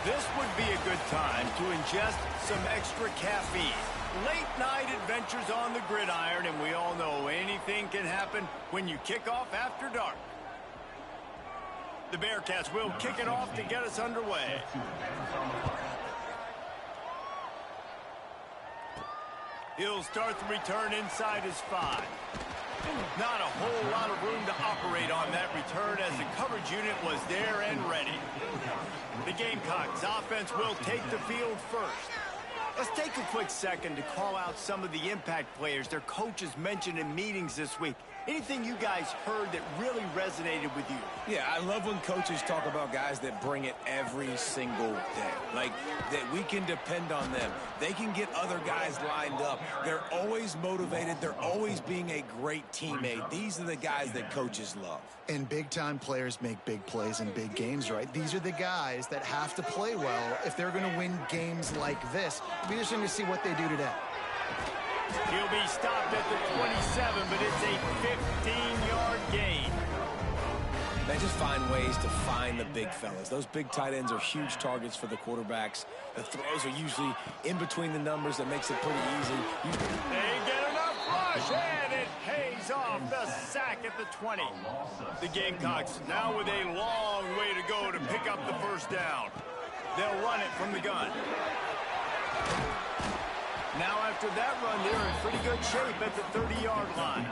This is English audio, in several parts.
This would be a good time to ingest some extra caffeine. Late night adventures on the gridiron, and we all know anything can happen when you kick off after dark. The Bearcats will kick it off to get us underway. He'll start the return inside his 5. Not a whole lot of room to operate on that return as the coverage unit was there and ready. The Gamecocks offense will take the field first. Let's take a quick second to call out some of the impact players their coaches mentioned in meetings this week. Anything you guys heard that really resonated with you? Yeah, I love when coaches talk about guys that bring it every single day. Like, that we can depend on them. They can get other guys lined up. They're always motivated. They're always being a great teammate. These are the guys that coaches love. And big-time players make big plays in big games, right? These are the guys that have to play well if they're going to win games like this. It'll be interesting to see what they do today. He'll be stopped at the 27, but it's a 15-yard gain. They just find ways to find the big fellas. Those big tight ends are huge targets for the quarterbacks. The throws are usually in between the numbers. That makes it pretty easy. They get enough rush, and it pays off the sack at the 20. The Gamecocks now with a long way to go to pick up the first down. They'll run it from the gun. Now after that run, they're in pretty good shape at the 30-yard line.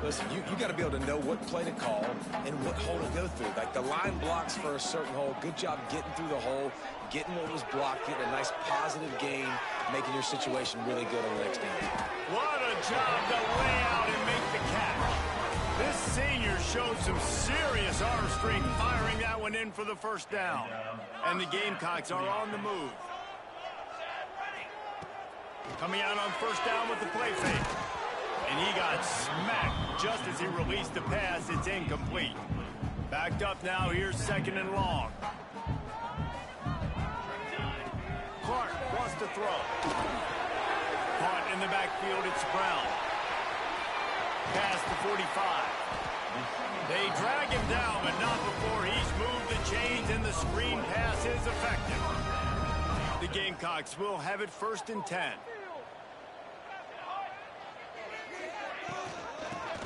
Listen, you got to be able to know what play to call and what hole to go through. Like, the line blocks for a certain hole. Good job getting through the hole, getting what was blocked, getting a nice positive gain, making your situation really good on the next game. What a job to lay out and make the catch. This senior showed some serious arm strength firing that one in for the first down. And the Gamecocks are on the move. Coming out on first down with the play fake. And he got smacked just as he released the pass. It's incomplete. Backed up now. Here's second and long. Clark wants to throw. Caught in the backfield. It's Brown. Past the 45. They drag him down, but not before he's moved the chains, and the screen pass is effective. The Gamecocks will have it first and 10.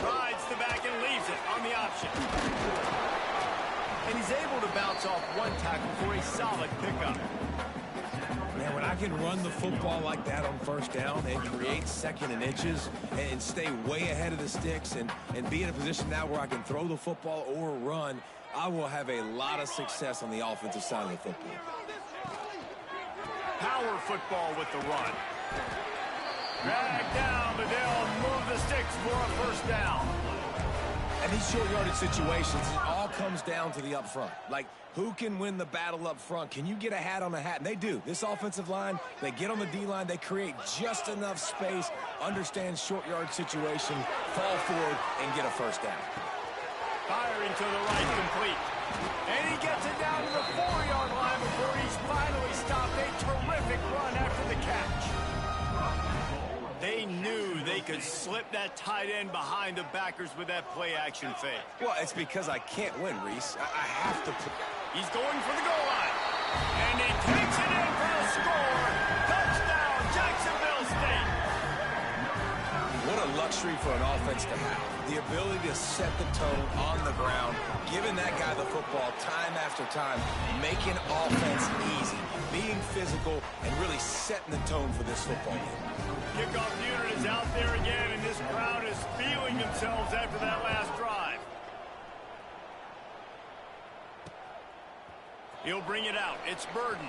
Rides the back and leaves it on the option. And he's able to bounce off one tackle for a solid pickup. Man, when I can run the football like that on first down and create second and inches and stay way ahead of the sticks and be in a position now where I can throw the football or run, I will have a lot of success on the offensive side of the football. Power football with the run. Drag down, but they'll move the sticks for a first down. And these short yardage situations, it all comes down to the up front. Like, who can win the battle up front? Can you get a hat on a hat? And they do. This offensive line, they get on the D-line, they create just enough space, understand short yard situation, fall forward, and get a first down. Firing to the right, complete. And he gets it down to the 4-yard line before he's finally stopped. A terrific run after the catch. They knew they could slip that tight end behind the backers with that play-action fake. Well, it's because I can't win, Reese. I have to. He's going for the goal line. And he takes it in for the score. Touchdown, Jacksonville State. What a luxury for an offense to have. The ability to set the tone on the ground, giving that guy the football time after time, making offense easy, being physical, and really setting the tone for this football game. Kickoff unit is out there again, and this crowd is feeling themselves after that last drive. He'll bring it out. It's Burden.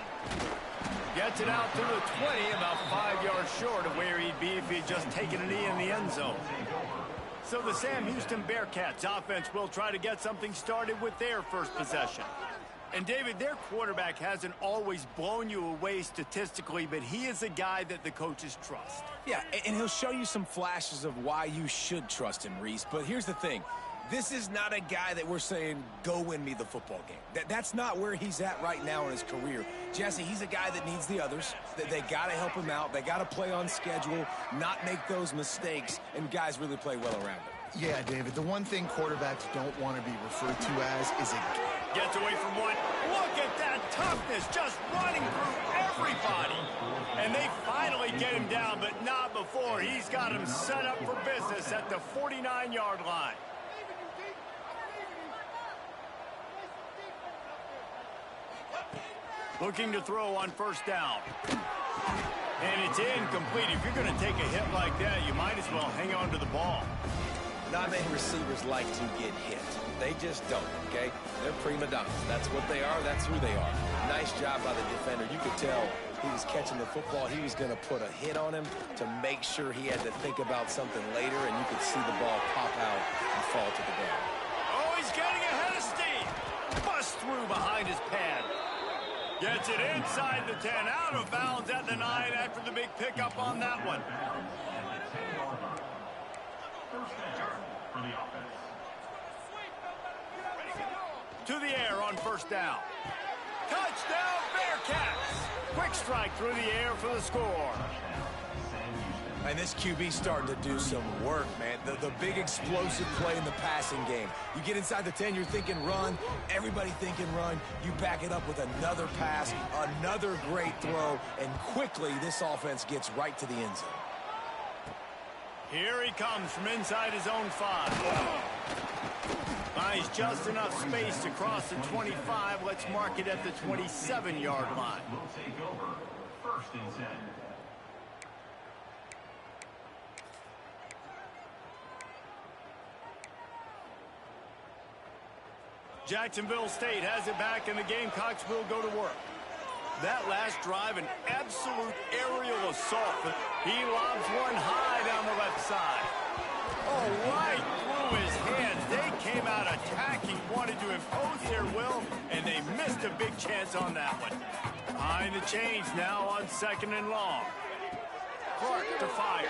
Gets it out to the 20, about 5 yards short of where he'd be if he'd just taken a knee in the end zone. So the Sam Houston Bearcats offense will try to get something started with their first possession. And, David, their quarterback hasn't always blown you away statistically, but he is a guy that the coaches trust. Yeah, and he'll show you some flashes of why you should trust him, Reese. But here's the thing. This is not a guy that we're saying, go win me the football game. That's not where he's at right now in his career. Jesse, he's a guy that needs the others. They got to help him out. They got to play on schedule, not make those mistakes, and guys really play well around him. Yeah, David, the one thing quarterbacks don't want to be referred to as is a... Gets away from one. Look at that toughness, just running through everybody. And they finally get him down, but not before he's got him set up for business at the 49-yard line. Looking to throw on first down. And it's incomplete. If you're going to take a hit like that, you might as well hang on to the ball. Not many receivers like to get hit. They just don't, okay? They're prima donnas. That's what they are. That's who they are. Nice job by the defender. You could tell he was catching the football. He was going to put a hit on him to make sure he had to think about something later, and you could see the ball pop out and fall to the ground. Oh, he's getting ahead of steam. Bust through behind his pad. Gets it inside the 10, out of bounds at the 9 after the big pickup on that one. To the air on first down. Touchdown, Bearcats! Quick strike through the air for the score. And this QB's starting to do some work, man. The big explosive play in the passing game. You get inside the 10, you're thinking run. Everybody thinking run. You back it up with another pass, another great throw, and quickly this offense gets right to the end zone. Here he comes from inside his own 5. Finds just enough space to cross the 25. Let's mark it at the 27-yard line. Will take over. First and 10. Jacksonville State has it back, and the Gamecocks will go to work. That last drive, an absolute aerial assault. He lobs one high down the left side. Oh, right through his hands. They came out attacking, wanted to impose their will, and they missed a big chance on that one. Behind the chains now on second and long. Clark to fire.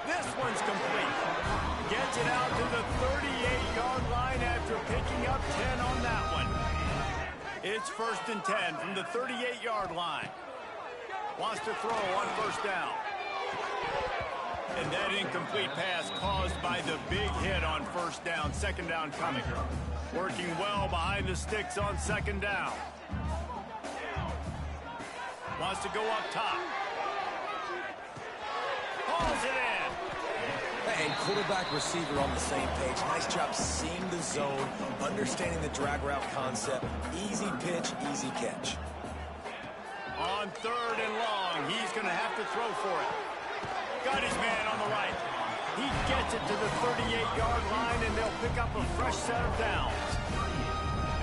This one's complete. Gets it out to the 38-yard line after picking up 10 on that one. It's first and 10 from the 38-yard line. Wants to throw on first down. And that incomplete pass caused by the big hit on first down. Second down coming. Working well behind the sticks on second down. Wants to go up top. Hauls it in. And quarterback receiver on the same page. Nice job seeing the zone, understanding the drag route concept. Easy pitch, easy catch. On third and long, he's going to have to throw for it. Got his man on the right. He gets it to the 38-yard line, and they'll pick up a fresh set of downs.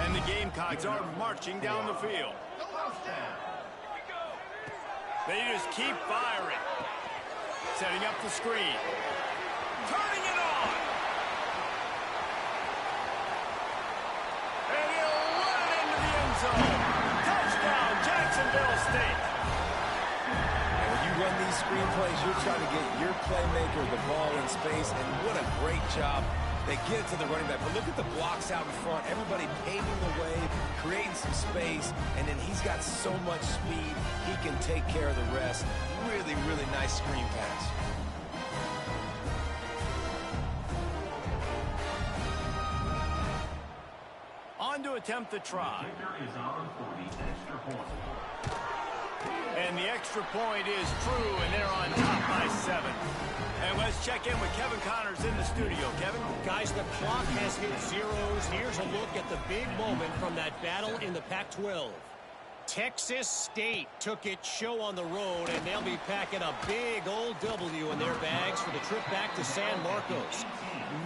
And the Gamecocks are marching down the field. They just keep firing. Setting up the screen. Turning it on. And he'll run it into the end zone. Touchdown, Jacksonville State. And when you run these screen plays, you're trying to get your playmaker the ball in space, and what a great job. They get it to the running back, but look at the blocks out in front. Everybody paving the way, creating some space, and then he's got so much speed, he can take care of the rest. Really, really nice screen pass. On to attempt the try. And the extra point is true, and they're on top by 7. And let's check in with Kevin Connors in the studio. Kevin? Guys, the clock has hit zeros. Here's a look at the big moment from that battle in the Pac-12. Texas State took its show on the road, and they'll be packing a big old W in their bags for the trip back to San Marcos.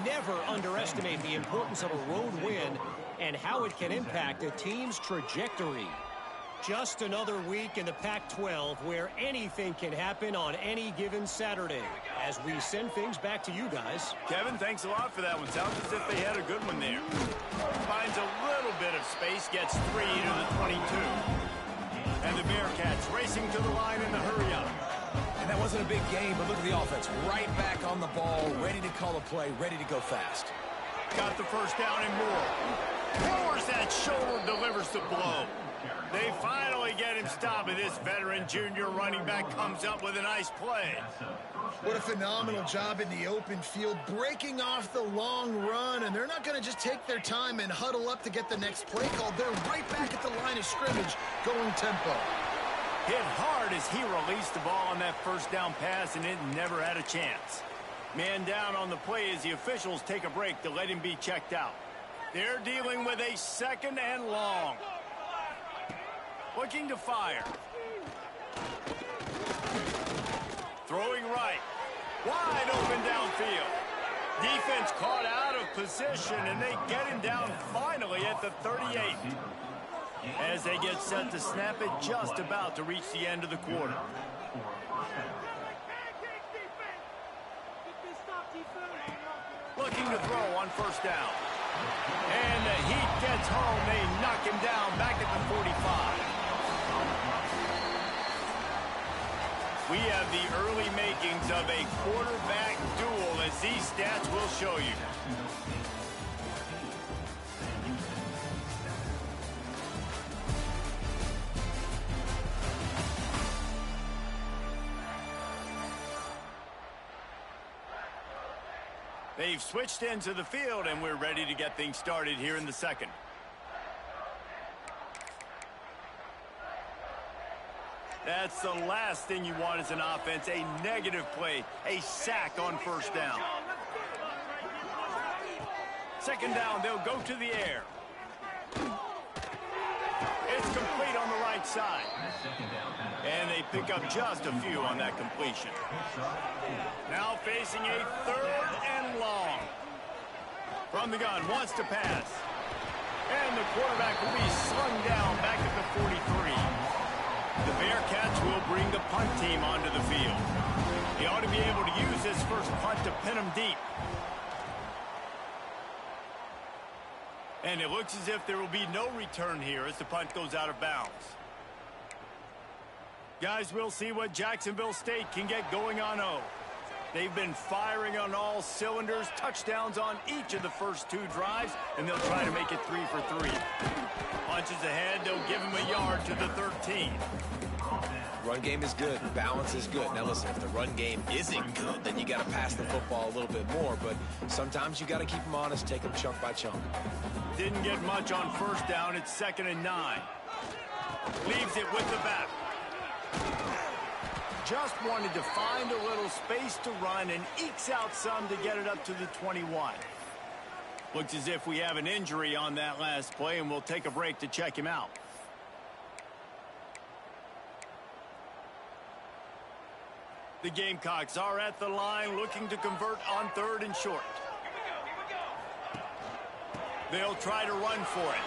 Never underestimate the importance of a road win and how it can impact a team's trajectory. Just another week in the Pac-12 where anything can happen on any given Saturday. As we send things back to you guys. Kevin, thanks a lot for that one. Sounds as if they had a good one there. Finds a little bit of space, gets 3 to the 22. And the Bearcats racing to the line in the hurry-up. And that wasn't a big game, but look at the offense. Right back on the ball, ready to call a play, ready to go fast. Got the first down and more. Lowers that shoulder, delivers the blow. They finally get him stopped, and this veteran junior running back comes up with a nice play. What a phenomenal job in the open field, breaking off the long run, and they're not going to just take their time and huddle up to get the next play called. They're right back at the line of scrimmage, going tempo. Hit hard as he released the ball on that first down pass, and it never had a chance. Man down on the play as the officials take a break to let him be checked out. They're dealing with a 2nd and long. Looking to fire. Throwing right. Wide open downfield. Defense caught out of position, and they get him down finally at the 38. As they get set to snap it, just about to reach the end of the quarter. Looking to throw on first down. And the heat gets home. They knock him down back at the 45. We have the early makings of a quarterback duel, as these stats will show you. They've switched into the field, and we're ready to get things started here in the second. That's the last thing you want as an offense, a negative play, a sack on first down. Second down, they'll go to the air. It's complete on the right side. And they pick up just a few on that completion. Now facing a 3rd and long. From the gun, wants to pass. And the quarterback will be slung down back at the 43. The Bearcats will bring the punt team onto the field. He ought to be able to use this first punt to pin them deep. And it looks as if there will be no return here as the punt goes out of bounds. Guys, we'll see what Jacksonville State can get going on O. They've been firing on all cylinders, touchdowns on each of the first 2 drives, and they'll try to make it 3 for 3. Punches ahead, they'll give him a yard to the 13. Run game is good. Balance is good. Now, listen, if the run game isn't good, then you got to pass the football a little bit more. But sometimes you got to keep them honest, take them chunk by chunk. Didn't get much on first down. It's 2nd and 9. Leaves it with the back. Just wanted to find a little space to run and ekes out some to get it up to the 21. Looks as if we have an injury on that last play, and we'll take a break to check him out. The Gamecocks are at the line looking to convert on 3rd and short. They'll try to run for it.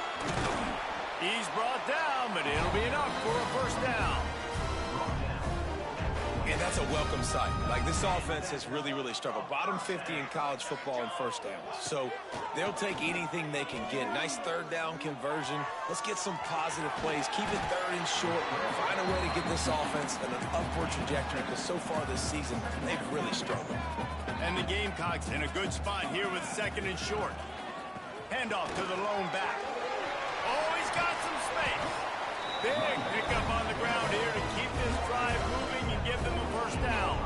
He's brought down, but it'll be enough for a first down. And that's a welcome sight. Like, this offense has really, really struggled. Bottom 50 in college football in first downs. So they'll take anything they can get. Nice 3rd down conversion. Let's get some positive plays. Keep it 3rd and short. Find a way to get this offense in an upward trajectory, because so far this season, they've really struggled. And the Gamecocks in a good spot here with 2nd and short. Handoff to the lone back. Oh, he's got some space. Big pickup on the ground here to keep this drive moving and give them a first down.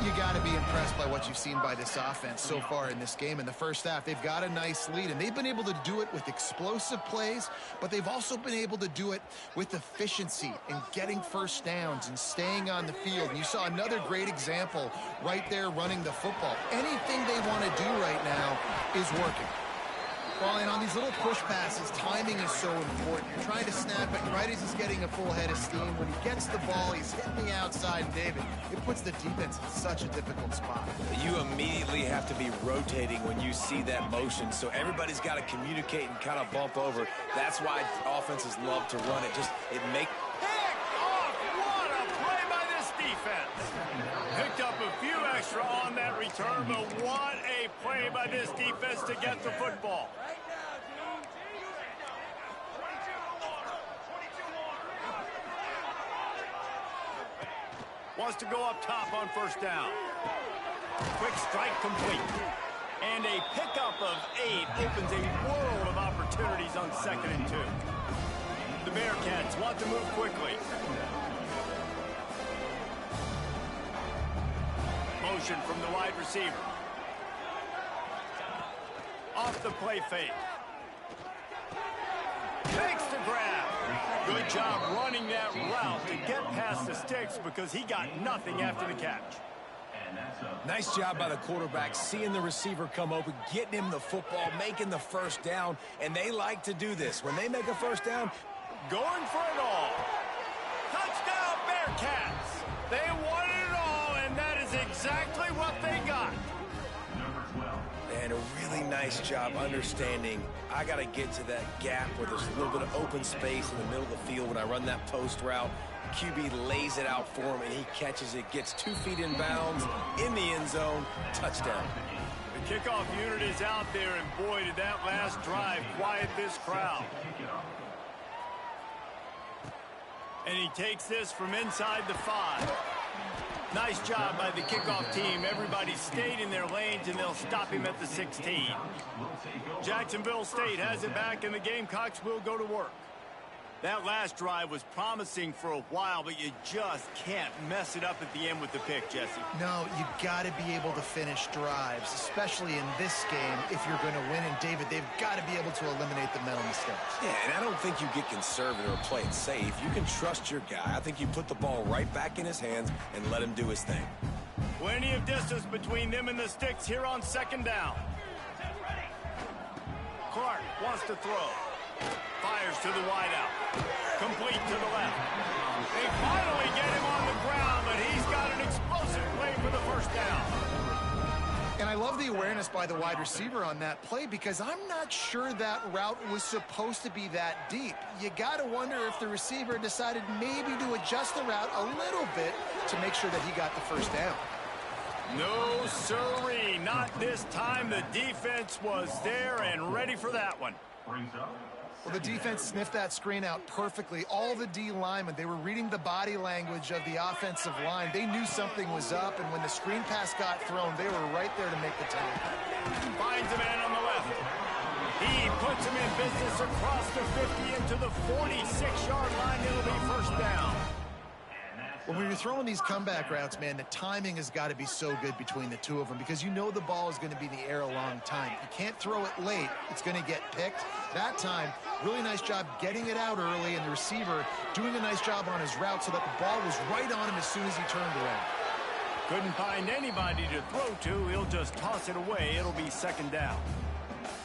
You got to be impressed by what you've seen by this offense so far in this game. In the first half, they've got a nice lead, and they've been able to do it with explosive plays, but they've also been able to do it with efficiency and getting first downs and staying on the field. And you saw another great example right there running the football. Anything they want to do right now is working. Well, and on these little push passes, timing is so important. You're trying to snap it right as he's getting a full head of steam. When he gets the ball, he's hitting the outside, David. It puts the defense in such a difficult spot. You immediately have to be rotating when you see that motion, so everybody's got to communicate and kind of bump over. That's why offenses love to run it. It makes... Picked off! What a play by this defense! Picked up a few extra on that return, but what a play by this defense to get the football. Wants to go up top on first down. Quick strike complete. And a pickup of 8 opens a world of opportunities on 2nd and 2. The Bearcats want to move quickly. Motion from the wide receiver. Off the play fake. Takes the grab. Good job running that route to get past the sticks because he got nothing after the catch. Nice job by the quarterback, seeing the receiver come open, getting him the football, making the first down, and they like to do this. When they make a first down, going for it all. Touchdown, Bearcats. They wanted it all, and that is exactly what they got. And a really nice job understanding I got to get to that gap where there's a little bit of open space in the middle of the field when I run that post route. QB lays it out for him, and he catches it, gets 2 feet in bounds, in the end zone, touchdown. The kickoff unit is out there, and boy, did that last drive quiet this crowd. And he takes this from inside the 5. Nice job by the kickoff team. Everybody stayed in their lanes, and they'll stop him at the 16. Jacksonville State has it back, and the Gamecocks will go to work. That last drive was promising for a while, but you just can't mess it up at the end with the pick, Jesse. No, you got to be able to finish drives, especially in this game if you're going to win. And, David, they've got to be able to eliminate the mental mistakes. Yeah, and I don't think you get conservative or play it safe. You can trust your guy. I think you put the ball right back in his hands and let him do his thing. Plenty of distance between them and the sticks here on second down. Clark wants to throw. Fires to the wideout. Complete to the left. They finally get him on the ground, but he's got an explosive play for the first down. And I love the awareness by the wide receiver on that play because I'm not sure that route was supposed to be that deep. You got to wonder if the receiver decided maybe to adjust the route a little bit to make sure that he got the first down. No, sirree. Not this time. The defense was there and ready for that one. Well, the defense sniffed that screen out perfectly. All the D linemen, they were reading the body language of the offensive line. They knew something was up, and when the screen pass got thrown, they were right there to make the tackle. Finds a man on the left. He puts him in business across the 50 into the 46-yard line. It'll be first down. When you're throwing these comeback routes, man, the timing has got to be so good between the two of them because you know the ball is going to be in the air a long time. You can't throw it late. It's going to get picked. That time, really nice job getting it out early, and the receiver doing a nice job on his route so that the ball was right on him as soon as he turned around. Couldn't find anybody to throw to. He'll just toss it away. It'll be second down.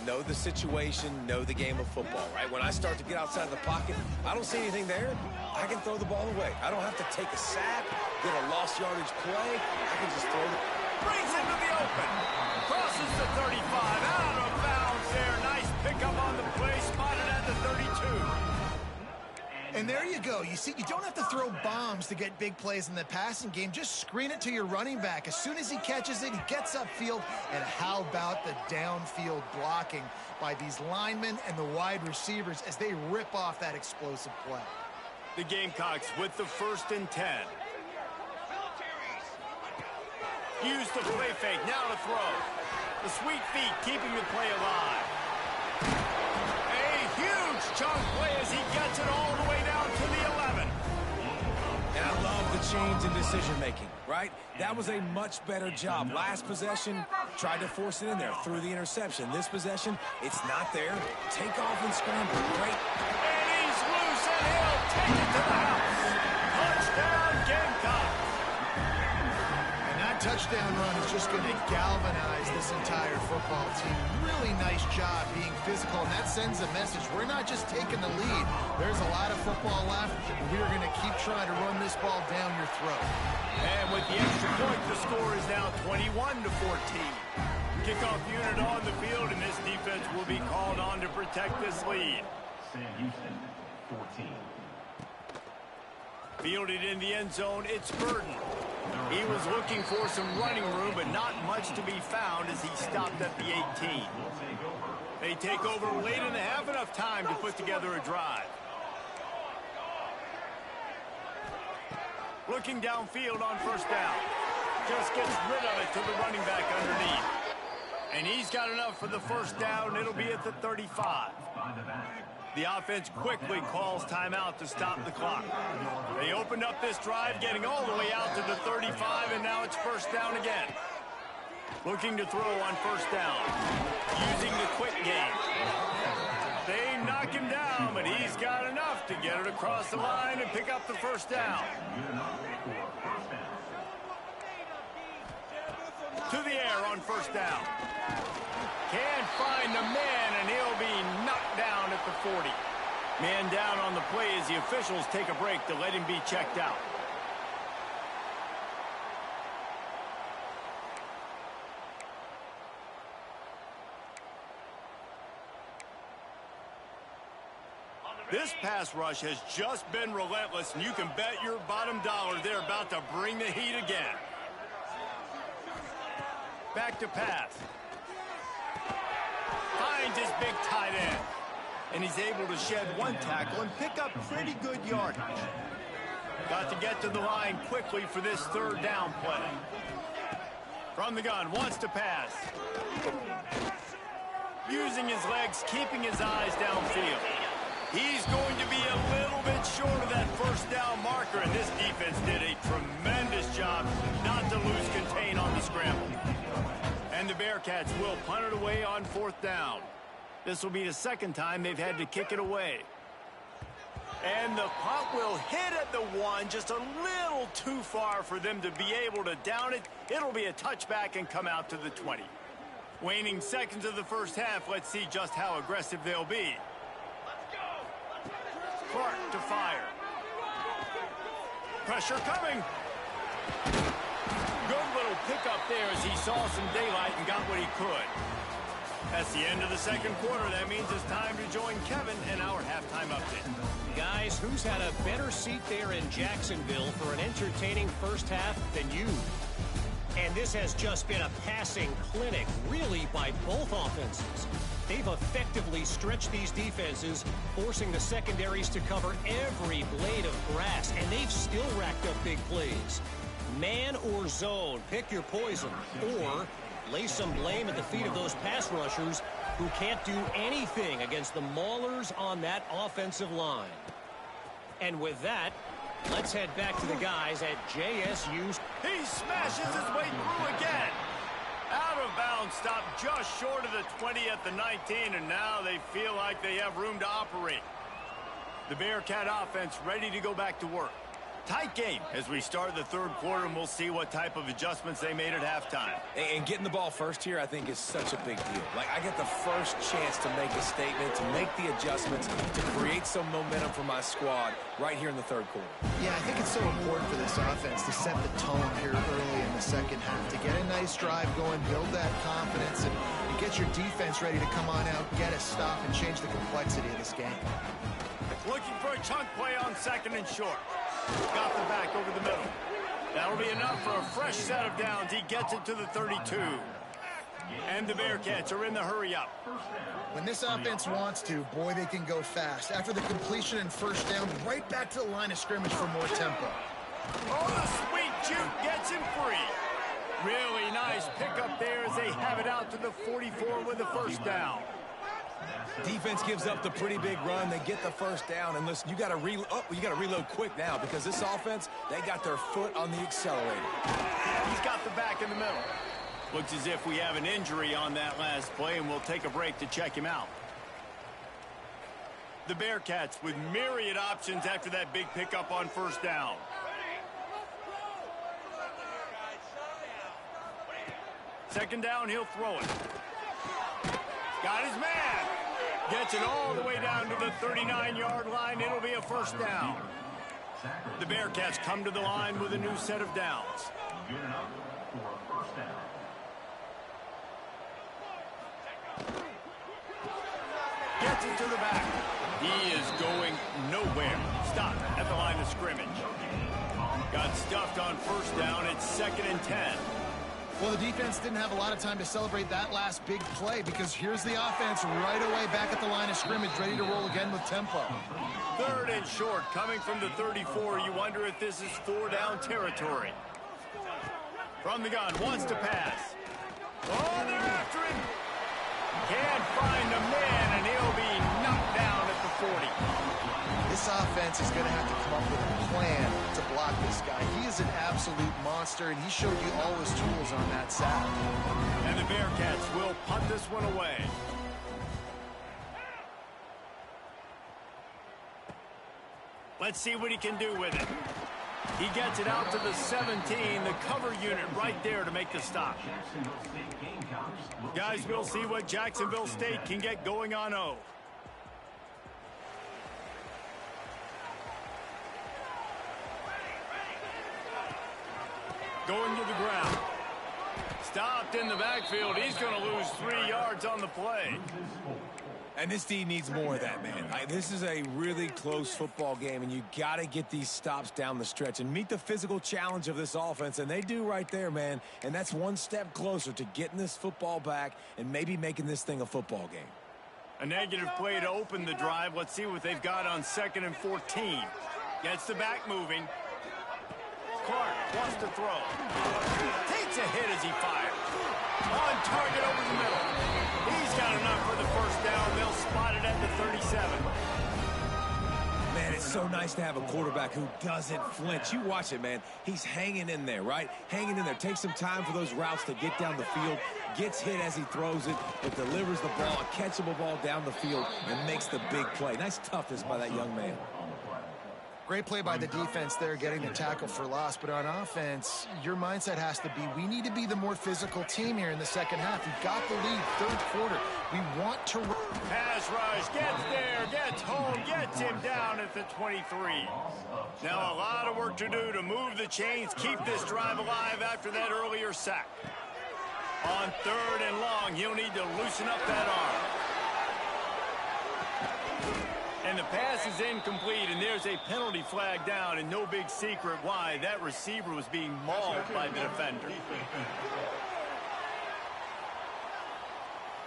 Know the situation, know the game of football, right? When I start to get outside the pocket, I don't see anything there. I can throw the ball away. I don't have to take a sack, get a lost yardage play. I can just throw it. Brings it to the open. Crosses the 35. Out of bounds there. Nice pickup on the play. Spotted at the 32. And there you go. You see, you don't have to throw bombs to get big plays in the passing game. Just screen it to your running back. As soon as he catches it, he gets upfield. And how about the downfield blocking by these linemen and the wide receivers as they rip off that explosive play? The Gamecocks with the 1st and 10. Use the play fake. Now to throw. The sweet feet keeping the play alive. A huge chunk play as he gets it all the way down to the 11. And I love the change in decision-making, right? That was a much better job. Last possession, tried to force it in there, threw the interception. This possession, it's not there. Take off and scramble. Great. And he's loose, and he'll take it to the house. Touchdown, Gamecocks. And that touchdown run is just going to galvanize this entire football team. Really nice job being physical, and that sends a message. We're not just taking the lead. There's a lot of football left, and we are going to keep trying to run this ball down your throat. And with the extra point, the score is now 21-14. Kickoff unit on the field, and this defense will be called on to protect this lead. Sam Houston, 14. Fielded in the end zone, it's Burton. He was looking for some running room, but not much to be found as he stopped at the 18. They take over late in the half, enough time to put together a drive. Looking downfield on first down. Just gets rid of it to the running back underneath. And he's got enough for the first down. It'll be at the 35. The offense quickly calls timeout to stop the clock. They opened up this drive, getting all the way out to the 35, and now it's first down again. Looking to throw on first down. Using the quick game. They knock him down, but he's got enough to get it across the line and pick up the first down. To the air on first down. Can't find the man, and he'll be knocked down at the 40. Man down on the play as the officials take a break to let him be checked out. This pass rush has just been relentless, and you can bet your bottom dollar they're about to bring the heat again. Back to pass. Finds his big tight end. And he's able to shed one tackle and pick up pretty good yardage. Got to get to the line quickly for this third down play. From the gun, wants to pass. Using his legs, keeping his eyes downfield. He's going to be a little bit short of that first down marker, and this defense did a tremendous job not to lose contain on the scramble. And the Bearcats will punt it away on fourth down. This will be the second time they've had to kick it away. And the punt will hit at the 1, just a little too far for them to be able to down it. It'll be a touchback and come out to the 20. Waning seconds of the first half, let's see just how aggressive they'll be. Clark to fire. Pressure coming. Good little pickup there as he saw some daylight and got what he could. That's the end of the second quarter. That means it's time to join Kevin in our halftime update. Guys, who's had a better seat there in Jacksonville for an entertaining first half than you? And this has just been a passing clinic, really, by both offenses. They've effectively stretched these defenses, forcing the secondaries to cover every blade of grass, and they've still racked up big plays. Man or zone, pick your poison, or lay some blame at the feet of those pass rushers who can't do anything against the maulers on that offensive line. And with that, let's head back to the guys at JSU's. He smashes his way through again. Out of bounds, stopped just short of the 20 at the 19, and now they feel like they have room to operate. The Bearcat offense ready to go back to work. Tight game as we start the third quarter, and we'll see what type of adjustments they made at halftime. And getting the ball first here, I think, is such a big deal. Like, I get the first chance to make a statement, to make the adjustments, to create some momentum for my squad right here in the third quarter. Yeah, I think it's so important for this offense to set the tone here early in the second half, to get a nice drive going, build that confidence, and get your defense ready to come on out, get a stop, and change the complexity of this game. Looking for a chunk play on second and short. Got the back over the middle. That'll be enough for a fresh set of downs. He gets it to the 32. And the Bearcats are in the hurry up. When this offense wants to, boy, they can go fast. After the completion and first down, right back to the line of scrimmage for more tempo. Oh, the sweet juke gets him free. Really nice pickup there as they have it out to the 44 with the first down. Defense gives up the pretty big run. They get the first down, and listen, you got to reload quick now because this offense, they got their foot on the accelerator. He's got the back in the middle. Looks as if we have an injury on that last play, and we'll take a break to check him out. The Bearcats with myriad options after that big pickup on first down. Second down, he'll throw it. Got his man. Gets it all the way down to the 39-yard line. It'll be a first down. The Bearcats come to the line with a new set of downs. Gets it to the back. He is going nowhere. Stop at the line of scrimmage. Got stuffed on first down. It's 2nd and 10. Well, the defense didn't have a lot of time to celebrate that last big play because here's the offense right away back at the line of scrimmage, ready to roll again with tempo. 3rd and short, coming from the 34. You wonder if this is 4-down territory. From the gun, wants to pass. Oh, they're after him. Can't find the man, and he'll be knocked down at the 40. This offense is going to have to come up with a plan to block this guy. He is an absolute monster, and he showed you all his tools on that sack. And the Bearcats will punt this one away. Let's see what he can do with it. He gets it out to the 17, the cover unit right there to make the stop. Guys, we'll see what Jacksonville State can get going on O. Going to the ground. Stopped in the backfield. He's going to lose 3 yards on the play. And this D needs more of that, man. This is a really close football game, and you got to get these stops down the stretch and meet the physical challenge of this offense, and they do right there, man. And that's one step closer to getting this football back and maybe making this thing a football game. A negative play to open the drive. Let's see what they've got on 2nd and 14. Gets the back moving. Clark wants to throw. Takes a hit as he fires. On target over the middle. He's got enough for the first down. They'll spot it at the 37. Man, it's so nice to have a quarterback who doesn't flinch. You watch it, man. He's hanging in there, right? Hanging in there. Takes some time for those routes to get down the field. Gets hit as he throws it, but delivers the ball, a catchable ball down the field, and makes the big play. Nice toughness by that young man. Great play by the defense there, getting the tackle for loss. But on offense, your mindset has to be, we need to be the more physical team here in the second half. We've got the lead, third quarter. We want to run. Pass rush, gets there, gets home, gets him down at the 23. Now a lot of work to do to move the chains, keep this drive alive after that earlier sack. On 3rd and long, he'll need to loosen up that arm. And the pass is incomplete, and there's a penalty flag down, and no big secret why. That receiver was being mauled by the defender.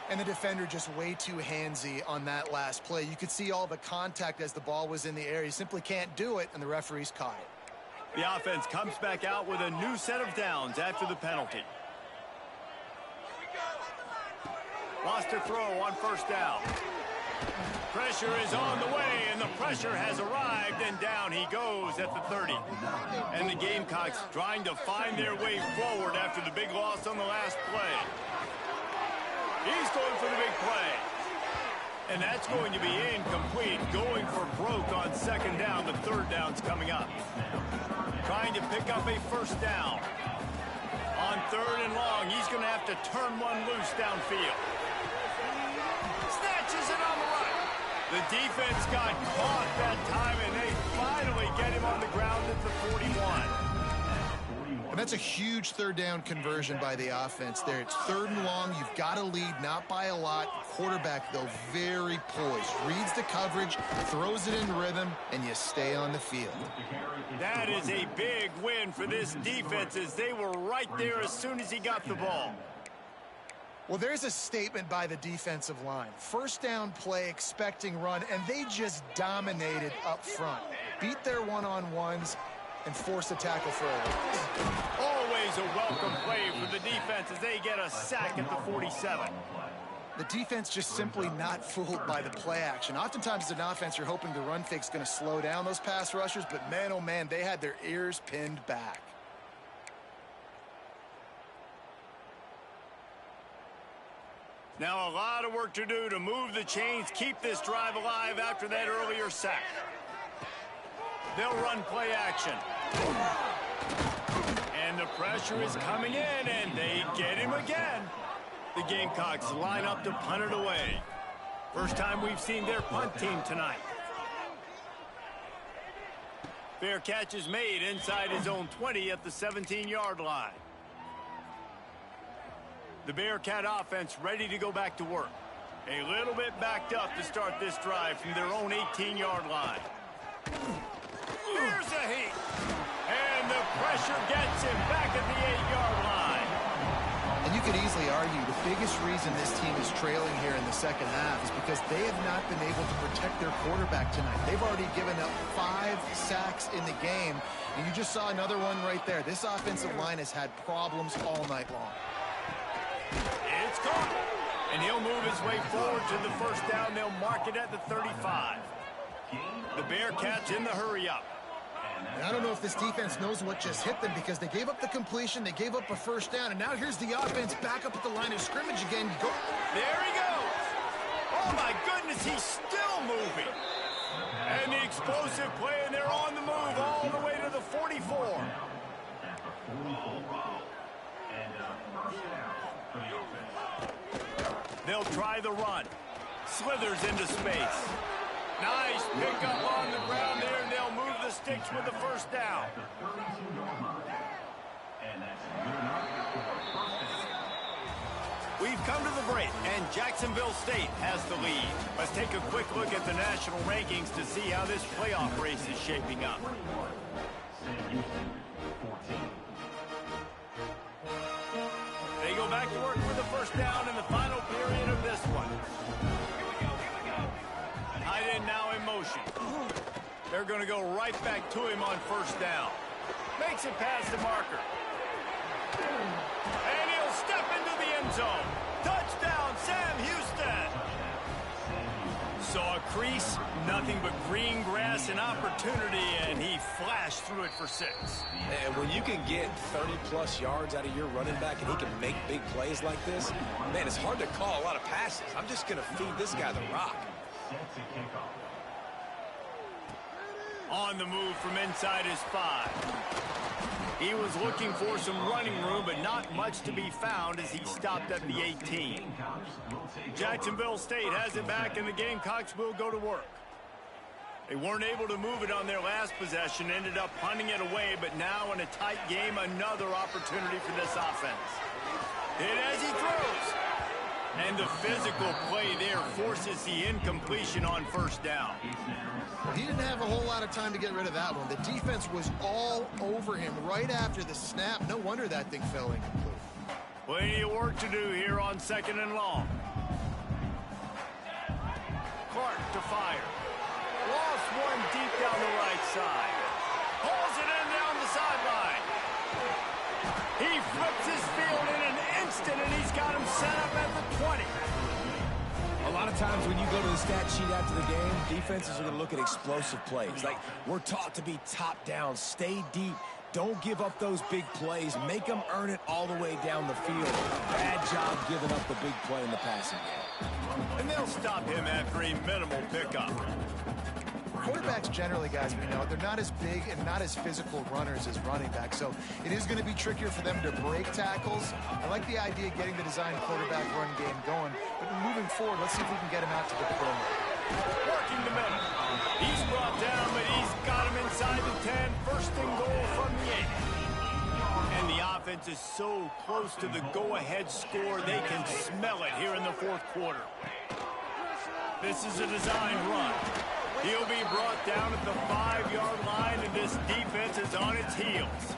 And the defender just way too handsy on that last play. You could see all the contact as the ball was in the air. He simply can't do it, and the referees caught it. The offense comes back out with a new set of downs after the penalty. Lost to throw on 1st down. Pressure is on the way, and the pressure has arrived, and down he goes at the 30. And the Gamecocks trying to find their way forward after the big loss on the last play. He's going for the big play. And that's going to be incomplete, going for broke on 2nd down. The 3rd down's coming up. Trying to pick up a 1st down. On 3rd and long, he's going to have to turn one loose downfield. Snatches it on the right. The defense got caught that time, and they finally get him on the ground at the 41. And that's a huge 3rd down conversion by the offense there. It's 3rd and long. You've got to lead, not by a lot. Quarterback, though, very poised. Reads the coverage, throws it in rhythm, and you stay on the field. That is a big win for this defense, as they were right there as soon as he got the ball. Well, there's a statement by the defensive line. 1st down play, expecting run, and they just dominated up front. Beat their one-on-ones and forced a tackle for a loss. Always a welcome play for the defense as they get a sack at the 47. The defense just simply not fooled by the play action. Oftentimes as an offense, you're hoping the run fake's going to slow down those pass rushers, but man, oh man, they had their ears pinned back. Now a lot of work to do to move the chains, keep this drive alive after that earlier sack. They'll run play action. And the pressure is coming in, and they get him again. The Gamecocks line up to punt it away. First time we've seen their punt team tonight. Fair catch is made inside his own 20 at the 17-yard line. The Bearcat offense ready to go back to work. A little bit backed up to start this drive from their own 18-yard line. Here's a heat. And the pressure gets him back at the 8-yard line. And you could easily argue the biggest reason this team is trailing here in the second half is because they have not been able to protect their quarterback tonight. They've already given up 5 sacks in the game, and you just saw another one right there. This offensive line has had problems all night long. It's caught. And he'll move his way forward to the 1st down. They'll mark it at the 35. The Bearcats in the hurry-up. And I don't know if this defense knows what just hit them because they gave up the completion, they gave up a first down, and now here's the offense back up at the line of scrimmage again. There he goes. Oh, my goodness, he's still moving. And the explosive play, and they're on the move all the way to the 44. They'll try the run. Slithers into space. Nice pickup on the ground there, and they'll move the sticks with the first down. We've come to the break, and Jacksonville State has the lead. Let's take a quick look at the national rankings to see how this playoff race is shaping up. They go back to work for the first down in the final period of this one. Tight end now in motion. They're going to go right back to him on first down. Makes it past the marker. And he'll step into the end zone. Touchdown, Sam Houston. Saw a crease, nothing but green grass and opportunity, and he flashed through it for 6. And when you can get 30-plus yards out of your running back and he can make big plays like this, man, it's hard to call a lot of passes. I'm just going to feed this guy the rock. On the move from inside his 5. He was looking for some running room, but not much to be found as he stopped at the 18. Jacksonville State has it back, and the Gamecocks will go to work. They weren't able to move it on their last possession, ended up punting it away, but now in a tight game, another opportunity for this offense. And as he throws, and the physical play there forces the incompletion on first down. He didn't have a whole lot of time to get rid of that one. The defense was all over him right after the snap. No wonder that thing fell incomplete. Plenty of work to do here on 2nd and long. Clark to fire. Lost one deep down the right side. Pulls it in down the sideline. He flips his field in an instant, and he's got him set up at the 20. A lot of times when you go to the stat sheet after the game, defenses are going to look at explosive plays. Like, we're taught to be top down, stay deep, don't give up those big plays, make them earn it all the way down the field. Bad job giving up the big play in the passing game. And they'll stop him after a minimal pickup. Quarterbacks generally, guys, we know, they're not as big and not as physical runners as running backs, so it is going to be trickier for them to break tackles. I like the idea of getting the design quarterback run game going, but moving forward, let's see if we can get him out to the perimeter. Working the middle. He's brought down, but he's got him inside the 10. First and goal from the 8. And the offense is so close to the go-ahead score, they can smell it here in the 4th quarter. This is a design run. He'll be brought down at the 5-yard line, and this defense is on its heels.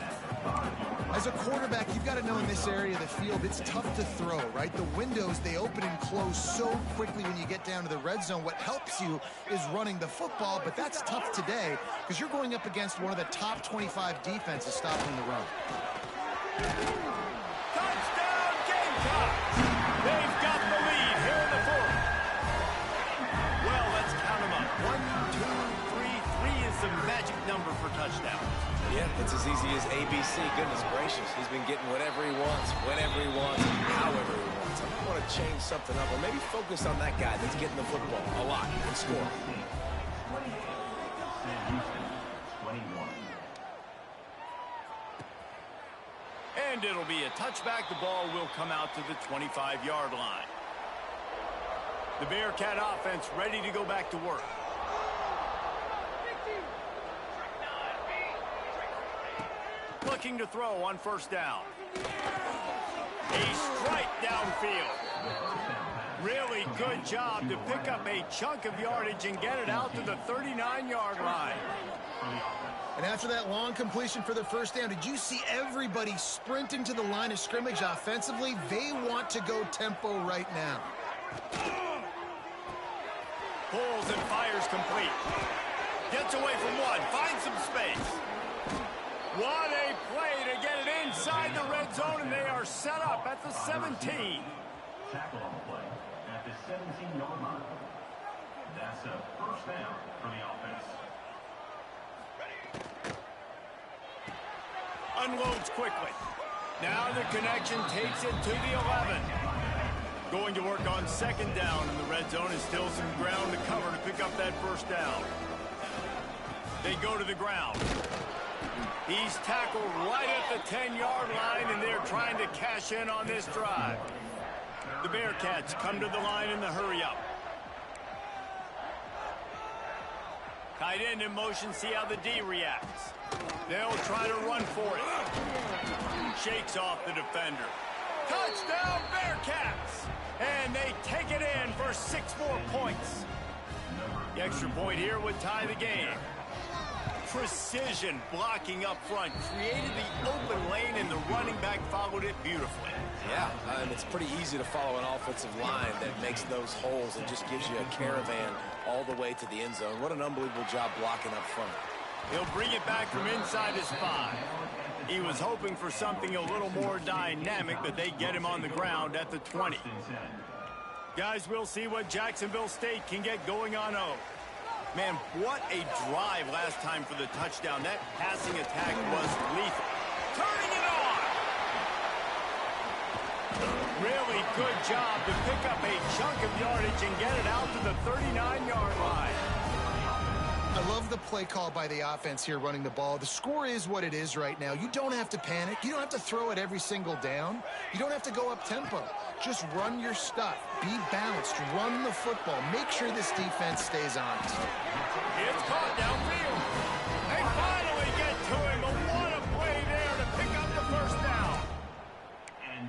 As a quarterback, you've got to know in this area of the field, it's tough to throw, right? The windows, they open and close so quickly when you get down to the red zone. What helps you is running the football, but that's tough today because you're going up against one of the top 25 defenses stopping the run. Touchdown, Gamecocks! They've got the lead here in the 4th. Well, let's count them up. 1, 2, 3. 3 is the magic number for touchdowns. Yeah, it's as easy as ABC. Goodness gracious. He's been getting whatever he wants, whenever he wants, however he wants. I want to change something up, or maybe focus on that guy that's getting the football a lot and score. And it'll be a touchback. The ball will come out to the 25-yard line. The Bearcat offense ready to go back to work. Looking to throw on first down. A strike downfield. Really good job to pick up a chunk of yardage and get it out to the 39-yard line. And after that long completion for the first down, did you see everybody sprinting to the line of scrimmage offensively? They want to go tempo right now. Pulls and fires complete. Gets away from one. Finds some space. What a play to get it inside the red zone, and they are set up at the 17. Tackle on the play at the 17-yard line. That's a first down for the offense. Unloads quickly. Now the connection takes it to the 11. Going to work on second down in the red zone, and still some ground to cover to pick up that first down. They go to the ground. He's tackled right at the 10-yard line, and they're trying to cash in on this drive. The Bearcats come to the line in the hurry-up. Tight end in motion, see how the D reacts. They'll try to run for it. Shakes off the defender. Touchdown, Bearcats! And they take it in for 6 more points. The extra point here would tie the game. Precision blocking up front created the open lane, and the running back followed it beautifully. Yeah, and it's pretty easy to follow an offensive line that makes those holes and just gives you a caravan all the way to the end zone. What an unbelievable job blocking up front. He'll bring it back from inside his 5. He was hoping for something a little more dynamic, but they get him on the ground at the 20. Guys, we'll see what Jacksonville State can get going on O. Man, what a drive last time for the touchdown. That passing attack was lethal. Turning it on! Really good job to pick up a chunk of yardage and get it out to the 39-yard line. I love the play call by the offense here running the ball. The score is what it is right now. You don't have to panic. You don't have to throw it every single down. You don't have to go up tempo. Just run your stuff. Be balanced. Run the football. Make sure this defense stays honest. It's caught downfield. They finally get to him, but what a play there to pick up the first down.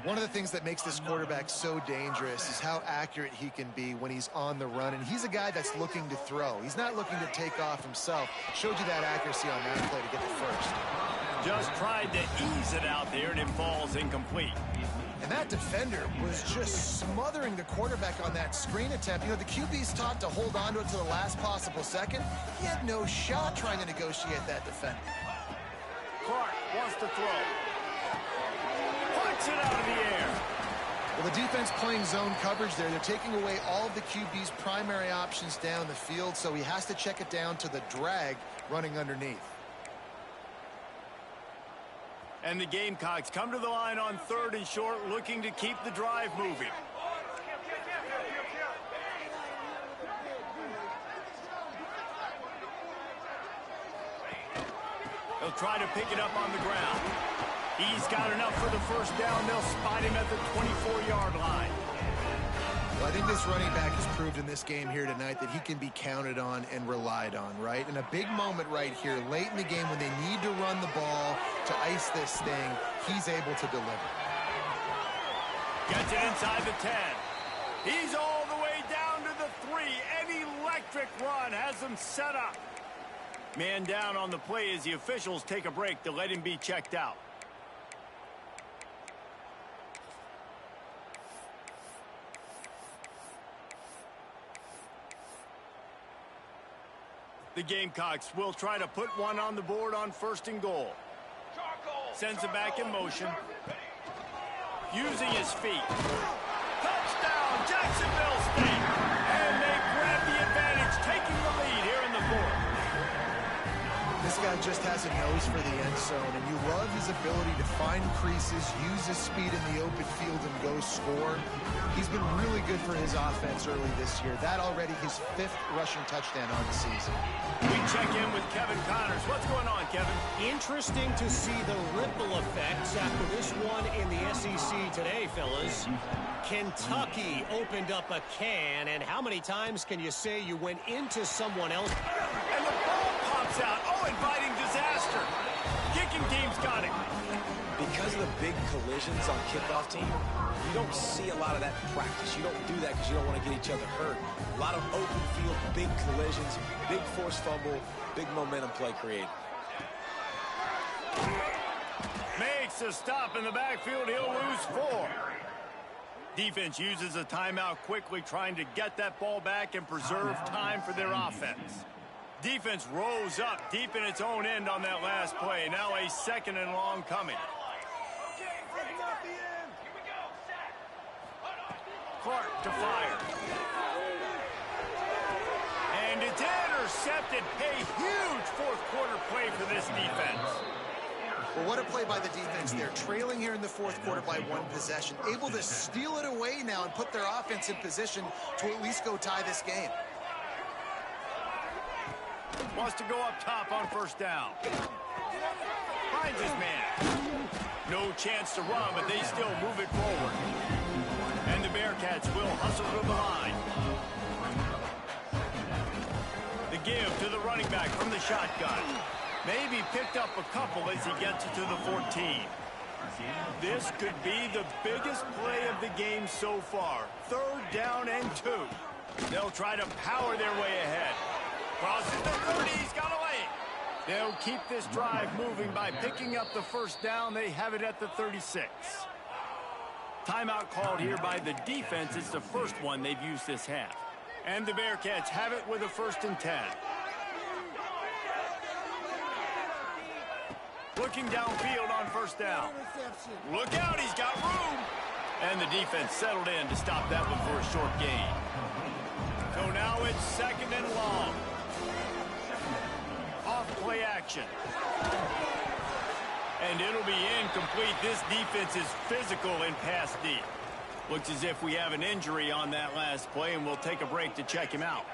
One of the things that makes this quarterback so dangerous is how accurate he can be when he's on the run. And he's a guy that's looking to throw. He's not looking to take off himself. Showed you that accuracy on that play to get the first. Just tried to ease it out there, and it falls incomplete. And that defender was just smothering the quarterback on that screen attempt. You know, the QB's taught to hold on to it to the last possible second. He had no shot trying to negotiate that defender. Clark wants to throw. Puts it out of the air. Well, the defense playing zone coverage there. They're taking away all of the QB's primary options down the field, so he has to check it down to the drag running underneath. And the Gamecocks come to the line on 3rd and short, looking to keep the drive moving. They'll try to pick it up on the ground. He's got enough for the first down. They'll spot him at the 24-yard line. Well, I think this running back has proved in this game here tonight that he can be counted on and relied on, right? In a big moment right here, late in the game when they need to run the ball to ice this thing, he's able to deliver. Gets it inside the 10. He's all the way down to the 3. An electric run has him set up. Man down on the play as the officials take a break to let him be checked out. The Gamecocks will try to put one on the board on 1st and goal. Sends it back in motion. Using his feet. Touchdown, Jacksonville State! And they grab the advantage, taking the lead here in the 4th. This guy just has a nose for the end zone, and you love his ability to find creases, use his speed in the open field, and go score. He's been really good for his offense early this year. That already his 5th rushing touchdown on the season. We check in with Kevin Connors. What's going on, Kevin? Interesting to see the ripple effects after this one in the SEC today, fellas. Kentucky opened up a can, and how many times can you say you went into someone else? And the ball pops out. Oh, inviting disaster. Kicking team's got it. Because of the big collisions on kickoff team, you don't see a lot of that in practice. You don't do that because you don't want to get each other hurt. A lot of open field, big collisions, big forced fumble, big momentum play created. Makes a stop in the backfield. He'll lose 4. Defense uses a timeout quickly, trying to get that ball back and preserve time for their offense. Defense rose up deep in its own end on that last play. Now a 2nd and long coming. Clark to fire. intercepted. A huge fourth quarter play for this defense. Well, what a play by the defense there. Trailing here in the fourth quarter by one possession. Able to steal it away now and put their offense in position to at least go tie this game. Wants to go up top on first down. Finds his man. No chance to run, but they still move it forward. And the Bearcats will hustle to the line. The give to the running back from the shotgun. Maybe picked up a couple as he gets it to the 14. This could be the biggest play of the game so far. 3rd down and 2. They'll try to power their way ahead. Crosses the 30. He's got a lane. They'll keep this drive moving by picking up the first down. They have it at the 36. Timeout called here by the defense. It's the first one they've used this half. And the Bearcats have it with a 1st and 10. Looking downfield on first down. Look out, he's got room. And the defense settled in to stop that one for a short gain. So now it's 2nd and long. Off play action. And it'll be incomplete. This defense is physical and pass deep. Looks as if we have an injury on that last play, and we'll take a break to check him out.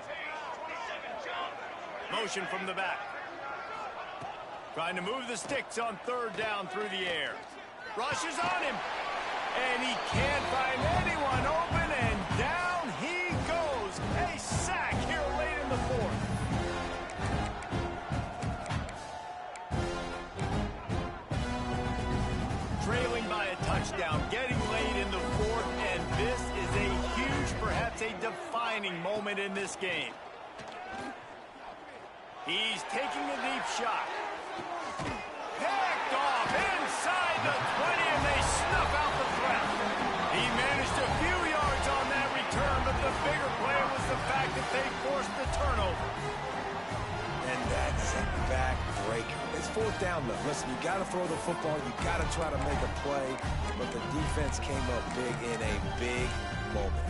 Motion from the back. Trying to move the sticks on 3rd down through the air. Rushes on him. And he can't find anyone open, and down he goes. A sack here late in the 4th. Trailing by a touchdown, getting late in the 4th, and this is a huge, perhaps a defining moment in this game. He's taking a deep shot. Picked off inside the 20, and they snuff out the threat. He managed a few yards on that return, but the bigger play was the fact that they forced the turnover. And that's a back-breaker. It's 4th down, though. Listen, you got to throw the football. You got to try to make a play. But the defense came up big in a big moment.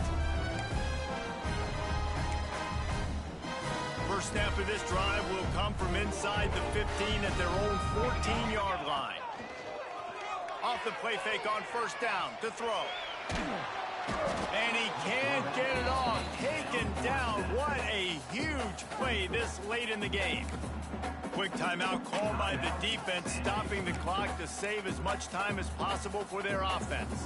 First snap of this drive will come from inside the 15 at their own 14-yard line. Off the play fake on first down to throw. And he can't get it off. Taken down. What a huge play this late in the game. Quick timeout called by the defense, stopping the clock to save as much time as possible for their offense.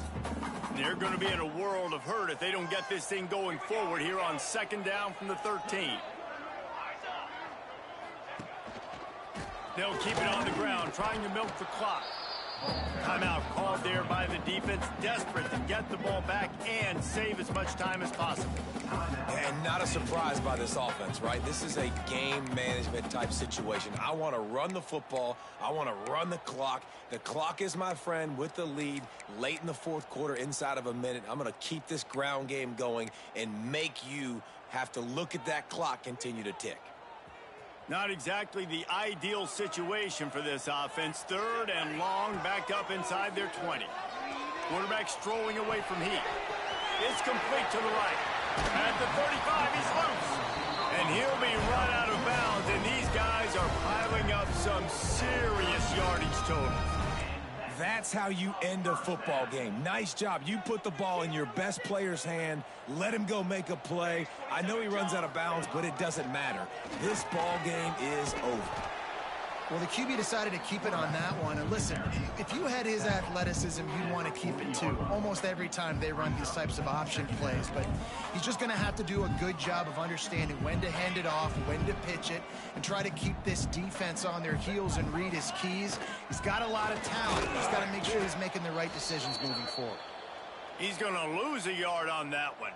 They're going to be in a world of hurt if they don't get this thing going forward here on 2nd down from the 13. They'll keep it on the ground, trying to milk the clock. Timeout called there by the defense, desperate to get the ball back and save as much time as possible. And not a surprise by this offense, right? This is a game management type situation. I want to run the football. I want to run the clock. The clock is my friend with the lead late in the 4th quarter, inside of a minute. I'm going to keep this ground game going and make you have to look at that clock continue to tick. Not exactly the ideal situation for this offense. 3rd and long, backed up inside their 20. Quarterback strolling away from heat. It's complete to the right. At the 35, he's loose. And he'll be run out of bounds, and these guys are piling up some serious yardage totals. That's how you end a football game. Nice job. You put the ball in your best player's hand. Let him go make a play. I know he runs out of bounds, but it doesn't matter. This ball game is over. Well, the QB decided to keep it on that one. And listen, if you had his athleticism, you'd want to keep it too. Almost every time they run these types of option plays. But he's just going to have to do a good job of understanding when to hand it off, when to pitch it, and try to keep this defense on their heels and read his keys. He's got a lot of talent. He's got to make sure he's making the right decisions moving forward. He's going to lose a yard on that one.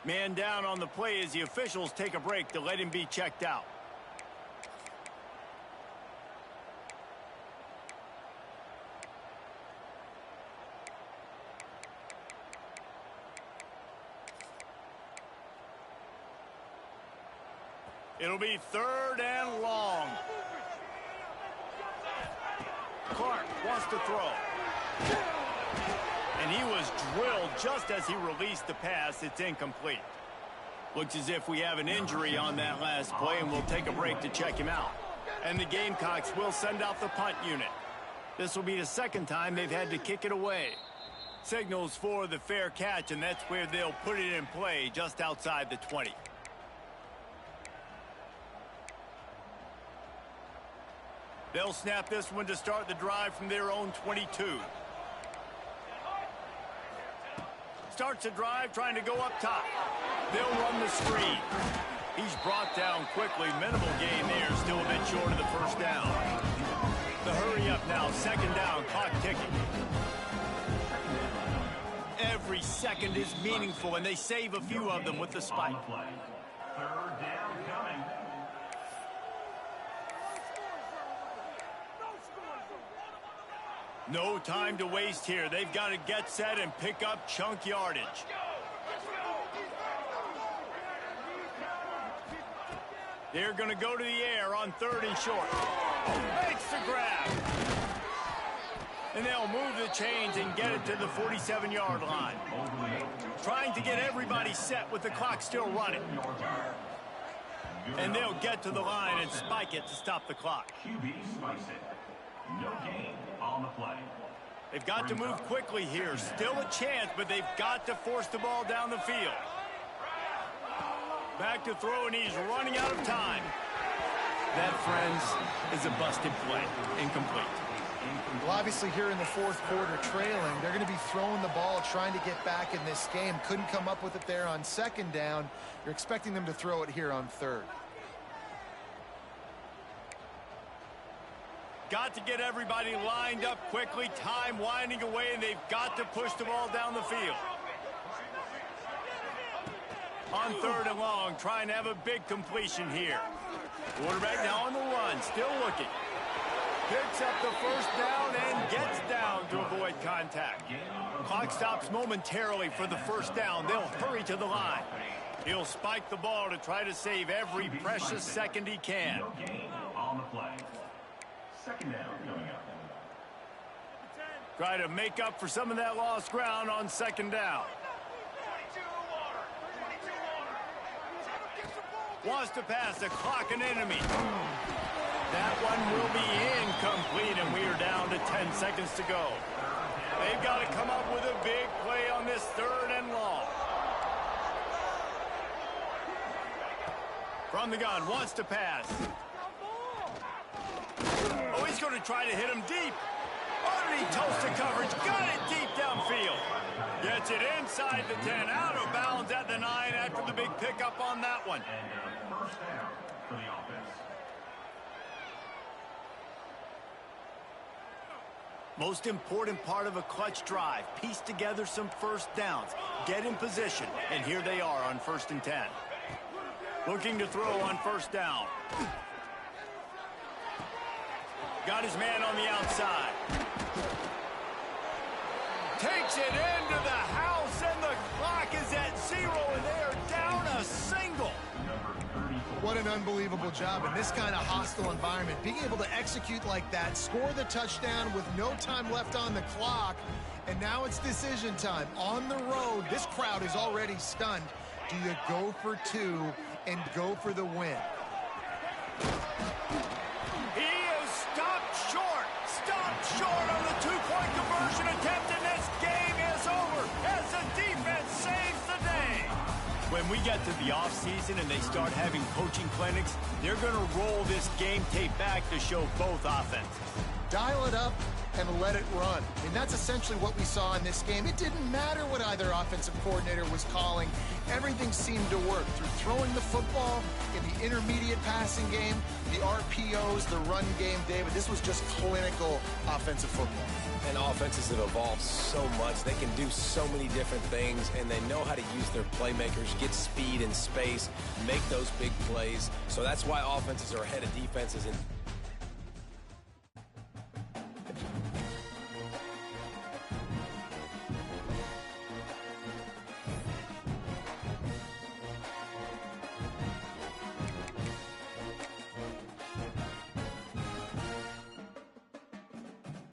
Man down on the play as the officials take a break to let him be checked out. It'll be 3rd and long. Clark wants to throw. And he was drilled just as he released the pass. It's incomplete. Looks as if we have an injury on that last play, and we'll take a break to check him out. And the Gamecocks will send out the punt unit. This will be the second time they've had to kick it away. Signals for the fair catch, and that's where they'll put it in play, just outside the 20. They'll snap this one to start the drive from their own 22. Starts the drive trying to go up top. They'll run the screen. He's brought down quickly. Minimal gain there, still a bit short of the first down. The hurry up now, second down, clock ticking. Every second is meaningful, and they save a few of them with the spike. Third down coming. No time to waste here. They've got to get set and pick up chunk yardage. They're going to go to the air on third and short. Makes the grab. And they'll move the chains and get it to the 47-yard line. Trying to get everybody set with the clock still running. And they'll get to the line and spike it to stop the clock. QB spikes it. No gain on the play. They've got to move quickly here. Still a chance, but they've got to force the ball down the field. Back to throw, and he's running out of time. That, friends, is a busted play. Incomplete. Well, obviously here in the fourth quarter trailing, they're going to be throwing the ball, trying to get back in this game. Couldn't come up with it there on second down. You're expecting them to throw it here on third. Got to get everybody lined up quickly. Time winding away, and they've got to push the ball down the field. On third and long, trying to have a big completion here. Quarterback now on the run, still looking. Picks up the first down and gets down to avoid contact. Clock stops momentarily for the first down. They'll hurry to the line. He'll spike the ball to try to save every precious second he can. No gain on the play. Second down coming up. Try to make up for some of that lost ground on second down. Wants to pass the clock, an enemy. That one will be incomplete, and we are down to 10 seconds to go. They've got to come up with a big play on this third and long. From the gun, wants to pass. Oh, he's going to try to hit him deep. Underneath toasted coverage, got it deep downfield. Gets it inside the 10, out of bounds at the 9 after the big pickup on that one. And first down for the offense. Most important part of a clutch drive, piece together some first downs, get in position, and here they are on 1st and 10. Looking to throw on first down. Got his man on the outside. Takes it into the house, and the clock is at 0, and they are down a single. What an unbelievable job in this kind of hostile environment. Being able to execute like that, score the touchdown with no time left on the clock, and now it's decision time. On the road, this crowd is already stunned. Do you go for 2 and go for the win? He is stopped short on the two-point conversion attempt, and this game is over as the defense saves the day. When we get to the offseason and they start having coaching clinics, they're going to roll this game tape back to show both offenses. Dial it up and let it run. I mean, that's essentially what we saw in this game. It didn't matter what either offensive coordinator was calling. Everything seemed to work through throwing the football in the intermediate passing game, the RPOs, the run game. David, this was just clinical offensive football. And offenses have evolved so much. They can do so many different things, and they know how to use their playmakers, get speed and space, make those big plays. So that's why offenses are ahead of defenses. And